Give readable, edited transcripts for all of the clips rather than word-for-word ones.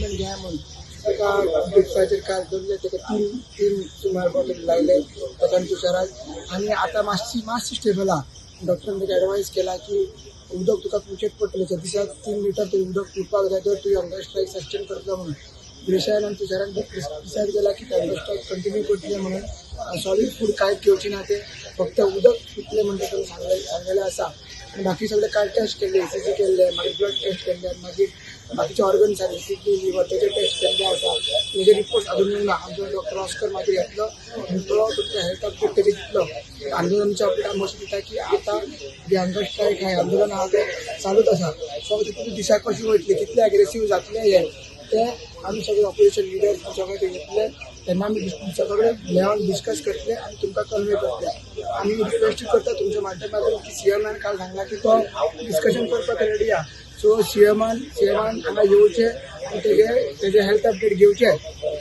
Treatment घ्या म्हणून एका डिस्चार्जर कार्ड धरले त्याका तीन सुमार बॉटल लायले त्याच्यान तुषाराक आणि आता मातशी स्टेबल हा. डॉक्टरांनी ताका एडवायस केला की उदक तुका पिवचेच पडटलें दिसाक 3 लिटर तरी उदक पिवपाक जाय तर तूं हंगर स्ट्रायक सस्टेन करतलो म्हणून. ग्रेशान आनी तुषारान डिसायड केला की हंगर स्ट्रायक कंटिन्यू करतले म्हणून. सॉलिड फूड कांयच घेवचे ना ते फक्त उदक पितले म्हणून ताणें सांगलेलें आसा. बाकी सगळे काय टेस्ट केले ECG केले मागीर ब्लड टेस्ट केले मागीर बाकीचे ऑर्गन्स आनी किडनी लिवर तेजे टेस्ट केल्ले आसा. तेजे रिपोर्ट अजून येवंक ना. आमचो डॉक्टर ऑस्कर मागीर येतलो आनी तो तुमच्या हेल्थ अपडेट तेजे दितलो. आंदोलनाच्या अपडेटाक मत दिता की आतां जे हंगर स्ट्रायक आहा आंदोलन आहा तें चालूच आसा. सो तितून दिसाक कशी वयतली कितले एग्रेसीव जातले हे ते आमी सगळे ऑपोजिशन लिडर्स सगळे ते घेतले तेन्ना आमी सगळे लेवल डिस्कस करतले आनी तुमकां कन्वे करतले. आमी रिक्वेस्ट करता तुमच्या माध्यमातून की CMन काल सांगला की तो डिस्कशन करपाक रेडी आहा. सो सीएमान हांगा येवचे आनी तेजे हेल्थ अपडेट घेवचे.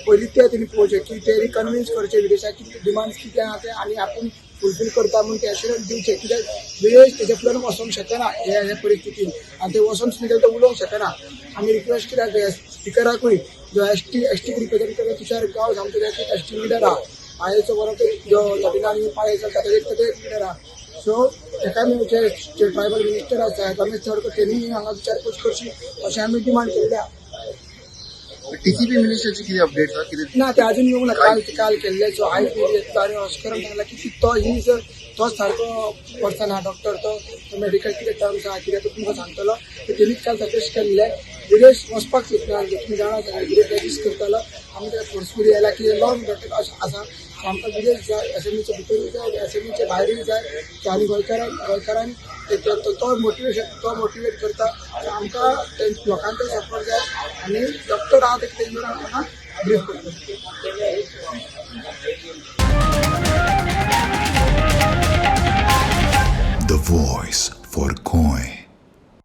पयलीं ते तेणी पळोवचे की ते कन्विन्स करचे विदेशाक कितें डिमांड्स कितें आहा ते आनी आपूण फुलफील करता म्हणून ते एश्युरन्स दिवचे. कित्याक विदेश तेजे फुड्यान वचोंक शकना हे परिस्थितीन आनी ते वचोन सुद्दां तो उलोवंक शकना. आमी रिक्वेस्ट केल्या स्पिकराकूय जो एसटी रिप्रेझेंटेटिव्ह तुषार गांव आमचो एसटी लिडर आहा पायेचो बरो जो लटिनानी पाये चलता तेजे लिडर आहा. सो ताका आमी ट्रायबल मिनिस्टर आसा रमेश चडकर तेणी हांगा विचारपूस करची अशें आमी डिमांड केल्या. TCP मिनिस्टरची किती अपडेट आहा किती ना ते अजून येवंक ना. काल केल्ले सो आयज येतलो आनी ऑस्करान सांगला की तोच सारको पर्सन आहा डॉक्टर तो मेडिकल कितें टर्म्स आहा कितें तो तुमकां सांगतलो. तेणीच काल सजेस्ट केल्ले विदेश वचपाक सोदना तुमी जाणा विदेश रजिस्ट करतलो आमी तेका फोर्सफुली आयला की लॉंग डॉक्टर आसा आमकां विदेश जाय एसएमईचे भितरूय जाय एसएमईचे भायरूय जाय आनी गोंयकारांनी तो मोटिवेट करता. आमकां लोकांचो सपोर्ट जाय आनी डॉक्टर आहा ते आमकां ब्रीफ करता. The voice for Khoi.